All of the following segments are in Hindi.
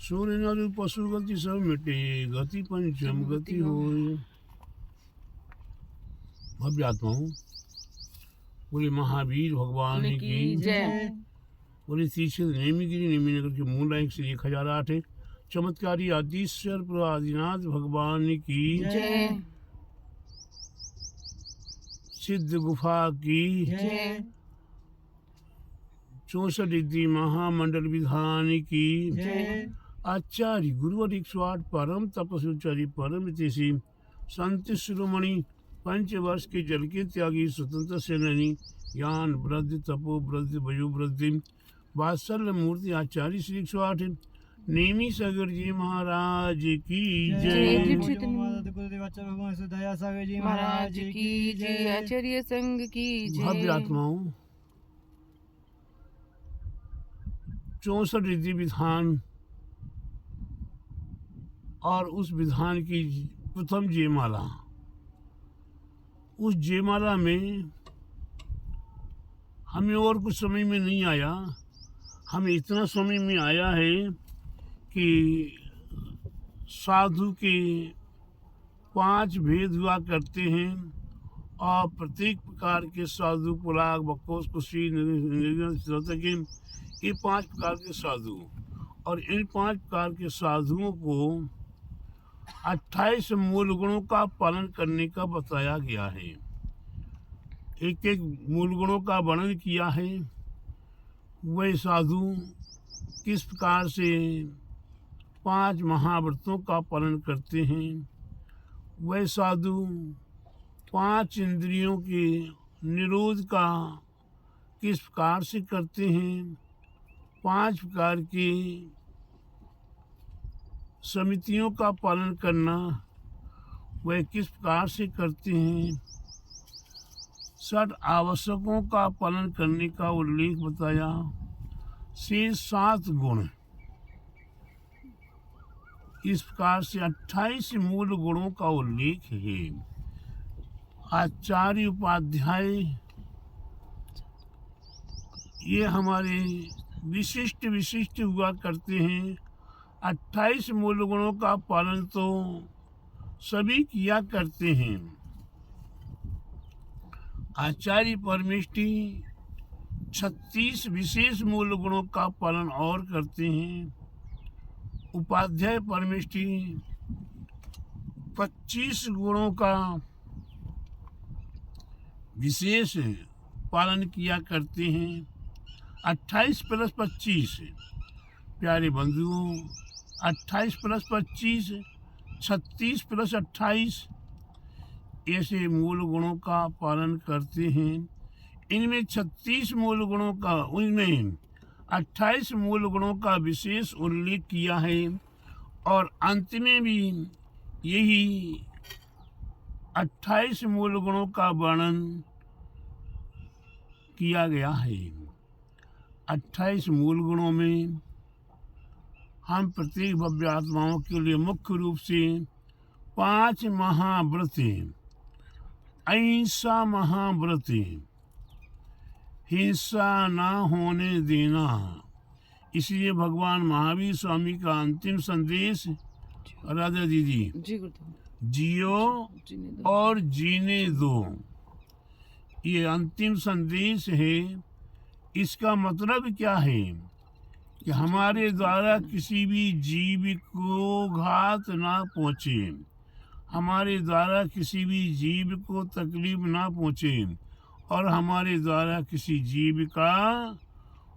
सूर्य नर पशु गति सब मिटे, गति पंचम गति होय। भव्य आत्माओं, बोले महावीर भगवान की जय। बोले तीसरे नेमीगिरी नेमीनगर के मूल एक से 1008 है। चमत्कारी आदिश्वर प्रभु आदिनाथ भगवान की जय। सिद्ध गुफा की जय। 64 रिद्धि महामंडल विधान की जय। आचार्य गुरुवर 108 परम तपस्वी परम तेसी संत शिरोमणि पंचवर्ष के जल के त्यागी स्वतंत्र सेनानी ज्ञान वृद्धि तपो वृद्धि वयु वृद्धि वात्सल्य मूर्ति आचार्य श्री 108 नेमी सागर जी महाराज की जय। महाराज की जय। आचार्य संघ की जय। भव्य आत्माओं, 64 रिद्धि विधान और उस विधान की प्रथम जयमाला, उस जयमाला में हमें और कुछ समय में नहीं आया, हमें इतना समय में आया है कि साधु के 5 भेद हुआ करते हैं और प्रत्येक प्रकार के साधु पुलाग बकोस कुशी के ये 5 प्रकार के साधु, और इन 5 प्रकार के साधुओं को 28 मूल गुणों का पालन करने का बताया गया है। एक एक मूल गुणों का वर्णन किया है। वह साधु किस प्रकार से 5 महाव्रतों का पालन करते हैं, वह साधु 5 इंद्रियों के निरोध का किस प्रकार से करते हैं, 5 प्रकार की समितियों का पालन करना वह किस प्रकार से करते हैं, 60 आवश्यकों का पालन करने का उल्लेख बताया, शेष 7 गुण, इस प्रकार से 28 मूल गुणों का उल्लेख है। आचार्य उपाध्याय ये हमारे विशिष्ट हुआ करते हैं। 28 मूल गुणों का पालन तो सभी किया करते हैं। आचार्य परमेष्टि 36 विशेष मूल गुणों का पालन और करते हैं। उपाध्याय परमेष्टि 25 गुणों का विशेष पालन किया करते हैं। 28 + 25 प्यारे बंधुओं, 28 + 25 36 + 28 ऐसे मूल गुणों का पालन करते हैं। इनमें 36 मूल गुणों का, उनमें 28 मूल गुणों का विशेष उल्लेख किया है, और अंत में भी यही 28 मूल गुणों का वर्णन किया गया है। 28 मूल गुणों में हम प्रत्येक भव्य आत्माओं के लिए मुख्य रूप से 5 महाव्रत, अहिंसा महाव्रत, हिंसा ना होने देना, इसलिए भगवान महावीर स्वामी का अंतिम संदेश, राधा दीदी, जियो और जीने दो, ये अंतिम संदेश है। इसका मतलब क्या है कि हमारे द्वारा किसी भी जीव को घात ना पहुँचे, हमारे द्वारा किसी भी जीव को तकलीफ ना पहुँचे, और हमारे द्वारा किसी जीव का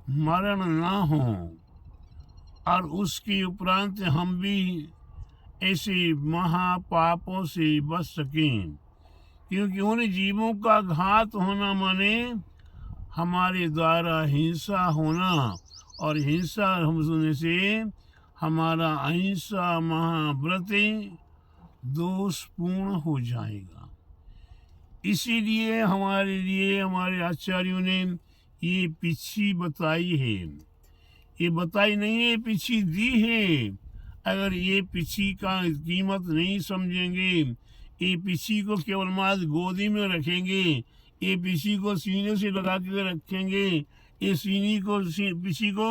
मरण ना हो, और उसके उपरांत हम भी ऐसे महापापों से बच सकें। क्योंकि उन जीवों का घात होना माने हमारे द्वारा हिंसा होना, और हिंसा होने से हमारा अहिंसा महाव्रत दोषपूर्ण हो जाएगा। इसीलिए हमारे लिए हमारे आचार्यों ने ये पीछी बताई है, ये बताई नहीं है, पीछी दी है। अगर ये पीछी का कीमत नहीं समझेंगे, ये पीछी को केवल मात्र गोदी में रखेंगे, ये पीछी को सीने से लगा के रखेंगे, ये पीछी को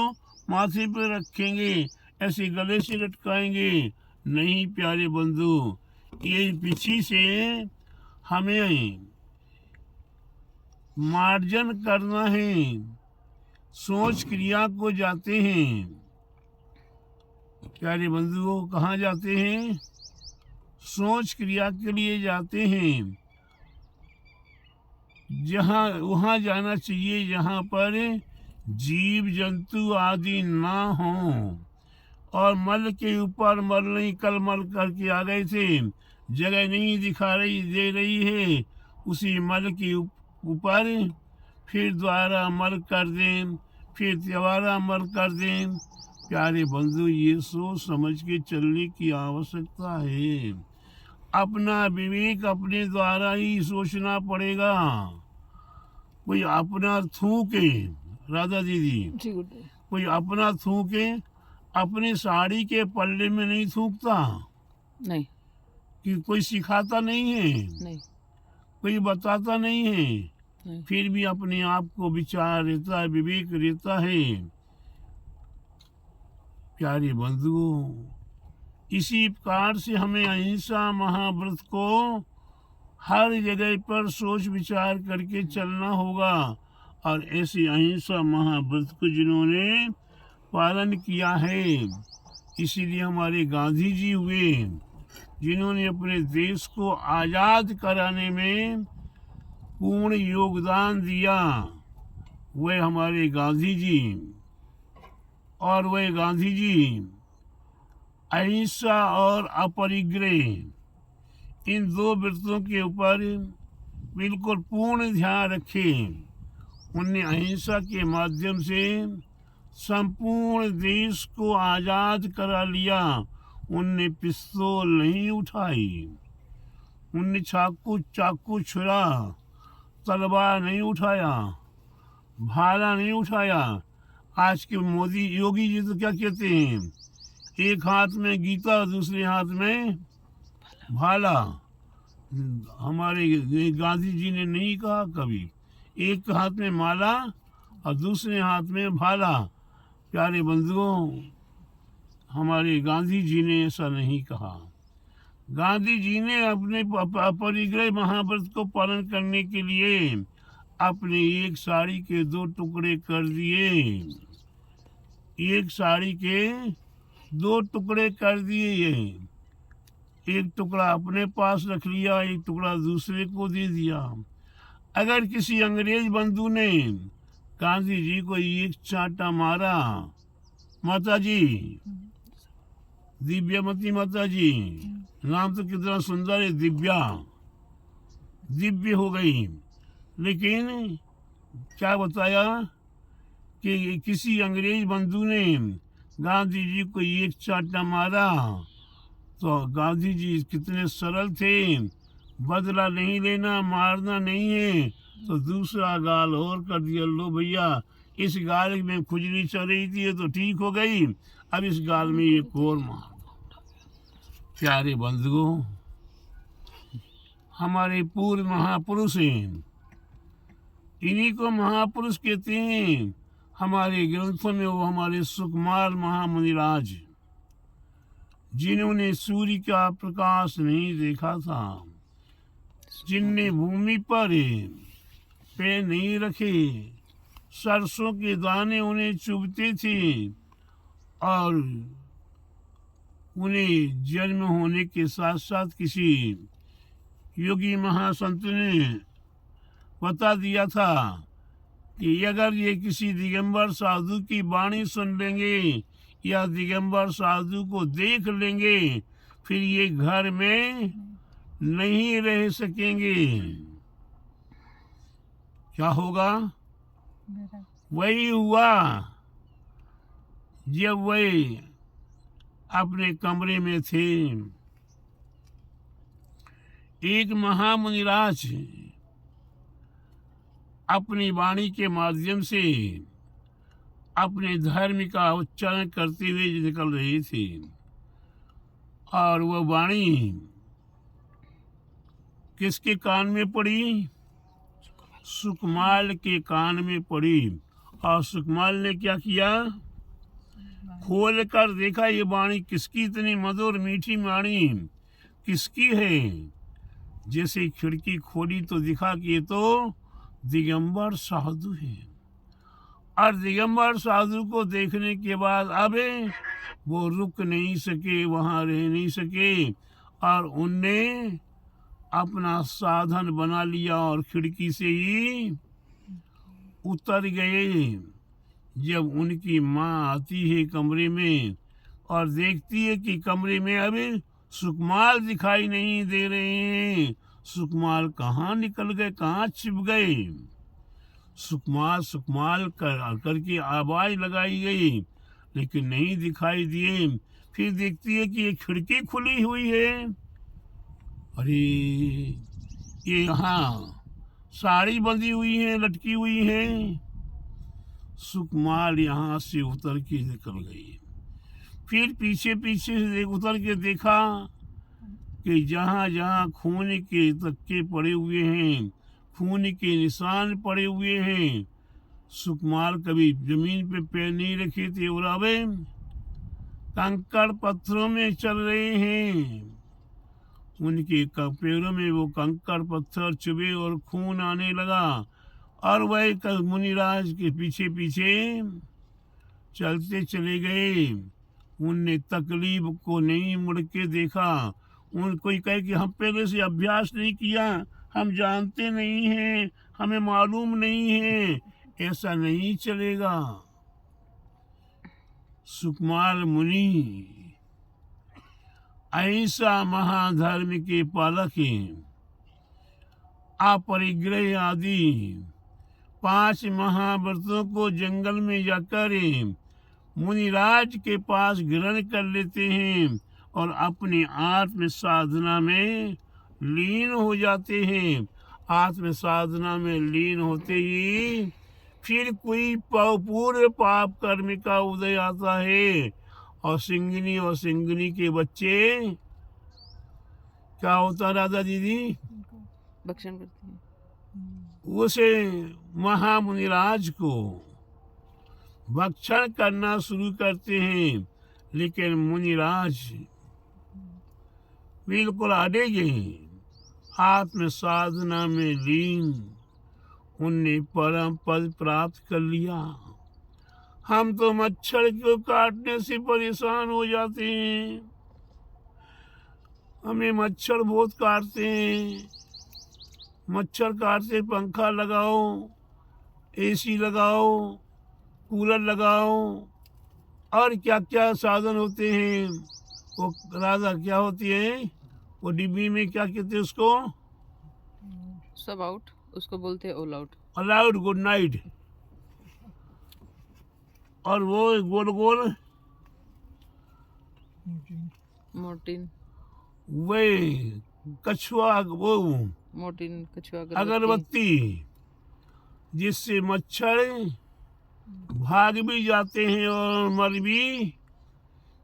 माथे पर रखेंगे, ऐसे गले से लटकाएंगे नहीं प्यारे बंधु, ये पीछे से हमें मार्जन करना है। सोच क्रिया को जाते हैं प्यारे बंधुओं, कहाँ जाते हैं? सोच क्रिया के लिए जाते हैं, जहाँ वहाँ जाना चाहिए जहाँ पर जीव जंतु आदि ना हो। और मल के ऊपर मल नहीं, कल मल करके आ गए थे, जगह नहीं दिखा रही दे रही है, उसी मल के ऊपर फिर दोबारा मल कर दें, फिर दोबारा मल कर दें। प्यारे बंधु, ये सोच समझ के चलने की आवश्यकता है। अपना विवेक अपने द्वारा ही सोचना पड़ेगा। कोई अपना थूके, राधा दीदी, कोई अपना थूके अपने साड़ी के पल्ले में नहीं थूकता, नहीं, कि कोई सिखाता नहीं है, नहीं, कोई बताता नहीं है, नहीं। फिर भी अपने आप को विचार रहता है, विवेक रहता है। प्यारे बंधुओं, इसी प्रकार से हमें अहिंसा महाव्रत को हर जगह पर सोच विचार करके चलना होगा। और ऐसी अहिंसा महाव्रत को जिन्होंने पालन किया है, इसीलिए हमारे गांधी जी हुए, जिन्होंने अपने देश को आज़ाद कराने में पूर्ण योगदान दिया। वह हमारे गांधी जी, और वह गांधी जी अहिंसा और अपरिग्रह इन दो व्रतों के ऊपर बिल्कुल पूर्ण ध्यान रखें। उनने अहिंसा के माध्यम से संपूर्ण देश को आज़ाद करा लिया। उनने पिस्तौल नहीं उठाई, उनने चाकू छुरा, तलवार नहीं उठाया, भाला नहीं उठाया। आज के मोदी योगी जी तो क्या कहते हैं, एक हाथ में गीता दूसरे हाथ में भाला। हमारे गांधी जी ने नहीं कहा कभी, एक हाथ में माला और दूसरे हाथ में भाला। प्यारे बंधुओं, हमारे गांधी जी ने ऐसा नहीं कहा। गांधी जी ने अपने अपरिग्रह महाव्रत को पालन करने के लिए अपने एक साड़ी के 2 टुकड़े कर दिए। एक साड़ी के 2 टुकड़े कर दिए, एक टुकड़ा अपने पास रख लिया, एक टुकड़ा दूसरे को दे दिया। अगर किसी अंग्रेज बंधु ने गांधी जी को एक चांटा मारा, माता जी, दिव्यमती माता जी, नाम तो कितना सुंदर है, दिव्य हो गई। लेकिन क्या बताया कि किसी अंग्रेज बंधु ने गांधी जी को एक चांटा मारा, तो गांधी जी कितने सरल थे, बदला नहीं लेना, मारना नहीं है, तो दूसरा गाल और कर दिया। लो भैया, इस गाल में खुजली चल रही थी तो ठीक हो गई, अब इस गाल में एक और मार दो। प्यारे बंधुओं, हमारे पूर्व महापुरुष हैं, इन्हीं को महापुरुष कहते हैं। हमारे ग्रंथों में वो हमारे सुकुमार महामुनिराज, जिन्होंने सूर्य का प्रकाश नहीं देखा था, जिनने भूमि पर पैर नहीं रखे, सरसों के दाने उन्हें चुभते थे, और उन्हें जन्म होने के साथ साथ किसी योगी महासंत ने बता दिया था कि अगर ये किसी दिगंबर साधु की वाणी सुन लेंगे या दिगंबर साधु को देख लेंगे, फिर ये घर में नहीं रह सकेंगे। क्या होगा? वही हुआ जब वही अपने कमरे में थे। एक महामुनिराज अपनी वाणी के माध्यम से अपने धर्म का उच्चारण करते हुए निकल रहे थे, और वह वाणी किसके कान में पड़ी? सुकमाल के कान में पड़ी। और सुकमाल ने क्या किया? खोल कर देखा ये वाणी किसकी, इतनी मधुर मीठी वाणी किसकी है। जैसे खिड़की खोली तो दिखा कि ये तो दिगंबर साधु है। और दिगंबर साधु को देखने के बाद अब वो रुक नहीं सके, वहां रह नहीं सके, और उनने अपना साधन बना लिया और खिड़की से ही उतर गए। जब उनकी माँ आती है कमरे में और देखती है कि कमरे में अभी सुकमाल दिखाई नहीं दे रहे हैं, सुकमाल कहाँ निकल गए, कहाँ छिप गए। सुकमाल सुकमाल करके आवाज लगाई गई लेकिन नहीं दिखाई दिए। फिर देखती है कि ये खिड़की खुली हुई है, अरे ये यहाँ साड़ी बंधी हुई है, लटकी हुई है। सुकमाल यहाँ से उतर के निकल गई। फिर पीछे पीछे से उतर के देखा कि जहाँ जहाँ खून के तक्के पड़े हुए हैं, खून के निशान पड़े हुए हैं, सुकमाल कभी जमीन पे पैर नहीं रखे थे और अब कंकड़ पत्थरों में चल रहे हैं। उनके पैरों में वो कंकड़ पत्थर चुभे और खून आने लगा और वह मुनिराज के पीछे पीछे चलते चले गए। उनने तकलीफ को नहीं मुड़ के देखा। कोई कहे कि हम पहले से अभ्यास नहीं किया, हम जानते नहीं हैं, हमें मालूम नहीं है, ऐसा नहीं चलेगा। सुकमाल मुनि ऐसा महाधर्म के पालक हैं। अपरिग्रह आदि 5 महाव्रतों को जंगल में जाकर मुनिराज के पास ग्रहण कर लेते हैं और अपनी आत्म साधना में लीन हो जाते हैं। आत्म साधना में लीन होते ही फिर कोई पूर्व पाप कर्म का उदय आता है और सिंगिनी के बच्चे क्या होता राधा दीदी, भक्षण करते हैं। उसे महामुनिराज को भक्षण करना शुरू करते हैं। लेकिन मुनिराज बिल्कुल अड़ेगे, आत्म साधना में लीन, उनने परम पद प्राप्त कर लिया। हम तो मच्छर को काटने से परेशान हो जाते हैं, हमें मच्छर बहुत काटते हैं। मच्छर काटते पंखा लगाओ, एसी लगाओ, कूलर लगाओ और क्या क्या साधन होते हैं। वो राधा क्या होती है, वो डिब्बी में क्या कहते हैं उसको, सब आउट, उसको बोलते हैं all out, all out, good night. और वो गोल गोल मोर्टिन, वे कछुआ, वो मोर्टिन कछुआ अगरबत्ती, जिससे मच्छर भाग भी जाते हैं और मर भी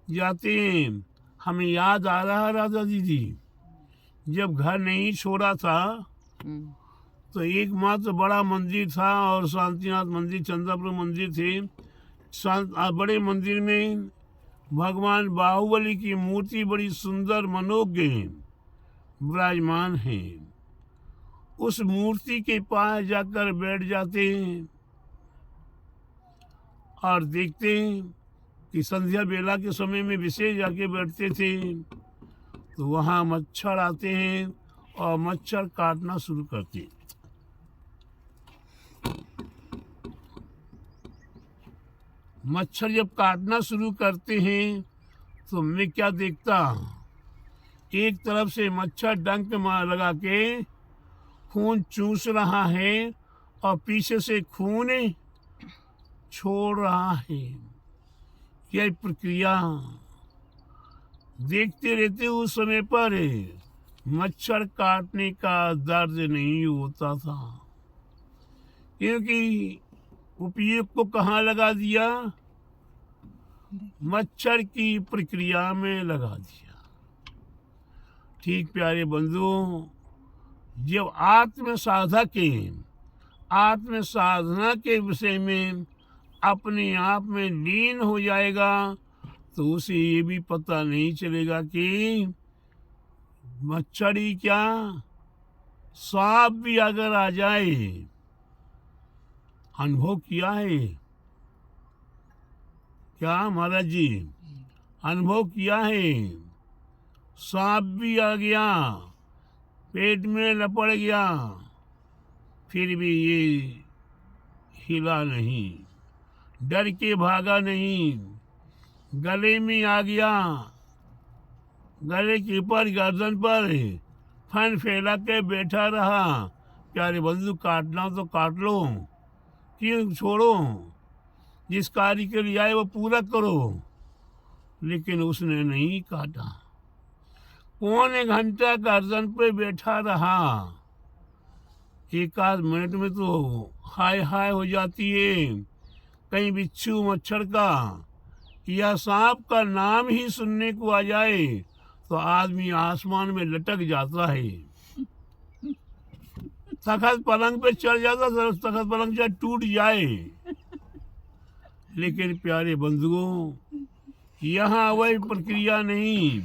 जाते हैं। हमें याद आ रहा है राधा दीदी, जब घर नहीं छोड़ा था तो एकमात्र बड़ा मंदिर था और शांतिनाथ मंदिर, चंद्रापुर मंदिर थे। बड़े मंदिर में भगवान बाहुबली की मूर्ति बड़ी सुंदर मनोज्ञ विराजमान है। उस मूर्ति के पास जाकर बैठ जाते हैं और देखते हैं कि संध्या बेला के समय में विशेष जाके बैठते थे तो वहाँ मच्छर आते हैं और मच्छर काटना शुरू करते हैं। मच्छर जब काटना शुरू करते हैं तो मैं क्या देखता, एक तरफ से मच्छर डंक मार लगा के खून चूस रहा है और पीछे से खून छोड़ रहा है। यह प्रक्रिया देखते रहते उस समय पर मच्छर काटने का दर्द नहीं होता था, क्योंकि उपयोग को कहाँ लगा दिया, मच्छर की प्रक्रिया में लगा दिया। ठीक प्यारे बंधुओं, जब आत्म साधना के विषय में अपने आप में लीन हो जाएगा तो उसे ये भी पता नहीं चलेगा कि मच्छर ही क्या, सांप भी अगर आ जाए, अनुभव किया है क्या महाराज जी? अनुभव किया है, सांप भी आ गया, पेट में लपड़ गया, फिर भी ये हिला नहीं, डर के भागा नहीं, गले में आ गया, गले के ऊपर गर्दन पर फन फैला के बैठा रहा। प्यारे बंधु, काटना तो काट लो, क्यों छोड़ो, जिस कार्य के लिए आए वो पूरा करो। लेकिन उसने नहीं काटा, पौने घंटा गर्दन पे बैठा रहा। एक आध मिनट में तो हाय हाय हो जाती है। कहीं बिच्छू मच्छर का या सांप का नाम ही सुनने को आ जाए तो आदमी आसमान में लटक जाता है, तखत पलंग पे चढ़ जाता, तखत पलंग से टूट जाए। लेकिन प्यारे बंधुओं, यहाँ वही प्रक्रिया नहीं,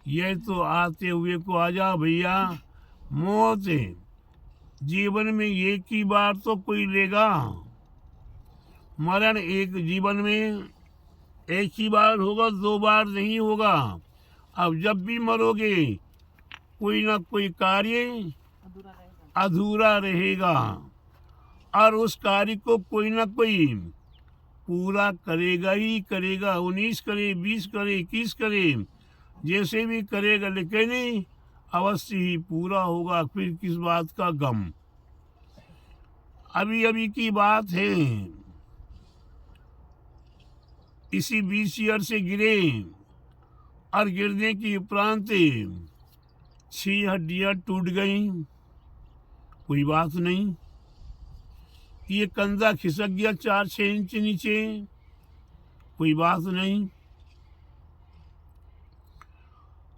यह तो आते हुए को आ जा भैया, मौत है। जीवन में एक ही बार तो कोई लेगा, मरण एक जीवन में एक ही बार होगा, 2 बार नहीं होगा। अब जब भी मरोगे कोई ना कोई कार्य अधूरा रहेगा और उस कार्य को कोई ना कोई पूरा करेगा ही करेगा। 19 करे, 20 करे, 21 करे, जैसे भी करेगा, लेकिन अवश्य ही पूरा होगा। फिर किस बात का गम। अभी अभी की बात है, इसी 20 ईयर से गिरे और गिरने के उपरांत 6 हड्डियां टूट गई, कोई बात नहीं। ये कंधा खिसक गया 4-6 इंच नीचे, कोई बात नहीं।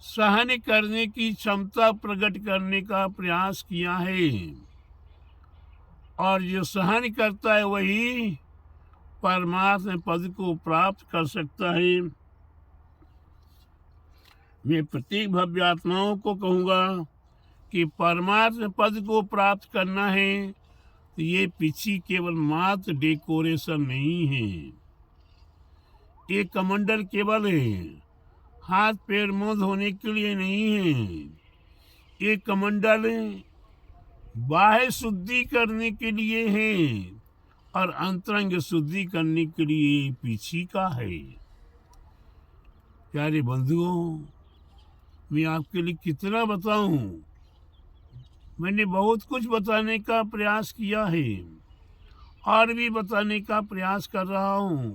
सहन करने की क्षमता प्रकट करने का प्रयास किया है, और जो सहन करता है वही परमात्मा पद को प्राप्त कर सकता है। मैं प्रत्येक भव्य आत्माओं को कहूँगा कि परमात्मा पद को प्राप्त करना है तो ये पीछे केवल मात्र डेकोरेशन नहीं है, ये कमंडल केवल है हाथ पैर मुंह धोने के लिए नहीं है। ये कमंडल बाह्य शुद्धि करने के लिए है और अंतरंग शुद्धि करने के लिए पीछे का है। प्यारे बंधुओं, मैं आपके लिए कितना बताऊं, मैंने बहुत कुछ बताने का प्रयास किया है और भी बताने का प्रयास कर रहा हूं।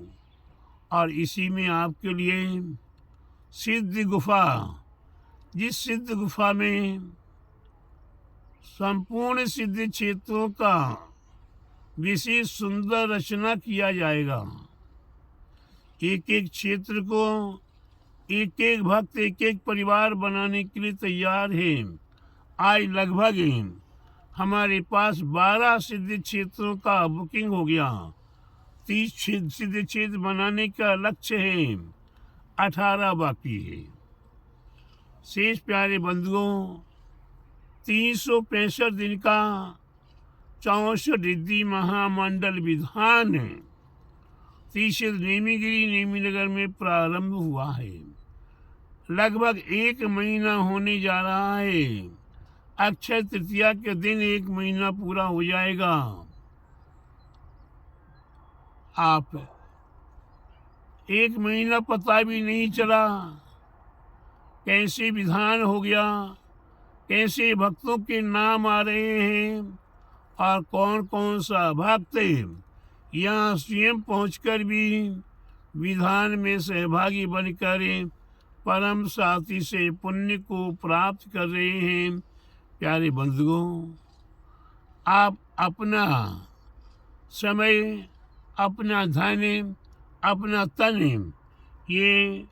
और इसी में आपके लिए सिद्ध गुफा, जिस सिद्ध गुफा में संपूर्ण सिद्ध क्षेत्रों का विशेष सुंदर रचना किया जाएगा। एक एक क्षेत्र को एक एक भक्त, एक एक परिवार बनाने के लिए तैयार है। आज लगभग हमारे पास 12 सिद्ध क्षेत्रों का बुकिंग हो गया। 30 सिद्ध क्षेत्र बनाने का लक्ष्य है, 18 बाकी है। शेष प्यारे बंधुओं, 365 दिन का 64 रिद्धि महामंडल विधान 30 नेमीगिरी नेमीनगर में प्रारंभ हुआ है। लगभग 1 महीना होने जा रहा है। अक्षय तृतीया के दिन 1 महीना पूरा हो जाएगा। आप 1 महीना पता भी नहीं चला कैसे विधान हो गया, कैसे भक्तों के नाम आ रहे हैं और कौन कौन सा भक्त यहाँ स्वयं पहुंचकर भी विधान में सहभागी बनकर परम साथी से पुण्य को प्राप्त कर रहे हैं। प्यारे बंधुओं, आप अपना समय, अपना धन, अपना तन, ये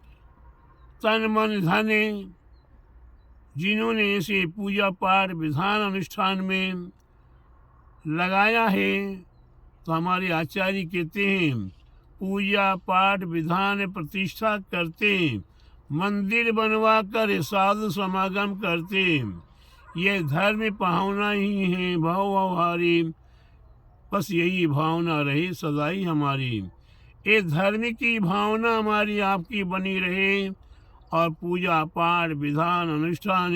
तन मन धन जिन्होंने ऐसे पूजा पाठ विधान अनुष्ठान में लगाया है, तो हमारे आचार्य कहते हैं पूजा पाठ विधान प्रतिष्ठा करते, मंदिर बनवा कर साधु समागम करते। ये धर्म पावना ही है भवहारी, बस यही भावना रहे सदा ही हमारी। ये धर्म की भावना हमारी आपकी बनी रहे, और पूजा पाठ विधान अनुष्ठान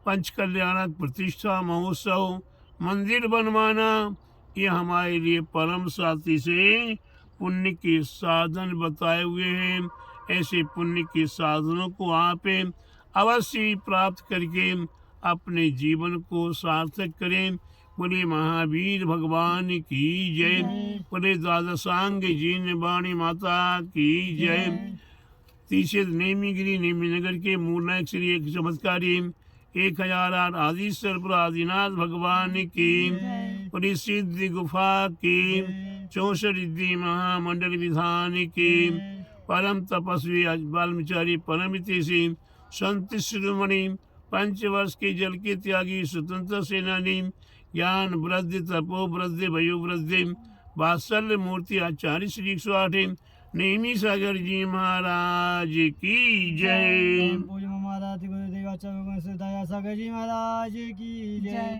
पंचकल्याणक प्रतिष्ठा महोत्सव मंदिर बनवाना, ये हमारे लिए परम साथी से पुण्य के साधन बताए हुए हैं। ऐसे पुण्य के साधनों को आप अवश्य प्राप्त करके अपने जीवन को सार्थक करें। बोले महावीर भगवान की जय, बोले द्वादशांग जीन वाणी माता की जय। तीसरे नेमीगिरी नेमीनगर के मूलनायक श्री एक चमत्कारी 1008 आदिश्वर आदिनाथ भगवान की, बोले सिद्धि गुफा की 64 रिद्धि महामंडल विधान की, परम तपस्वी ब्रह्मचारी परमिति से संत शिरोमणि 5 वर्ष के जल के त्यागी स्वतंत्र सेनानी, ज्ञान वृद्धि तपो वृद्धि भयो वृद्धि वात्सल्य मूर्ति आचार्य श्री 108 नेमी सागर जी महाराज की जय। महाराज गुरुदेव आचार्य सागर जी महाराज की जय।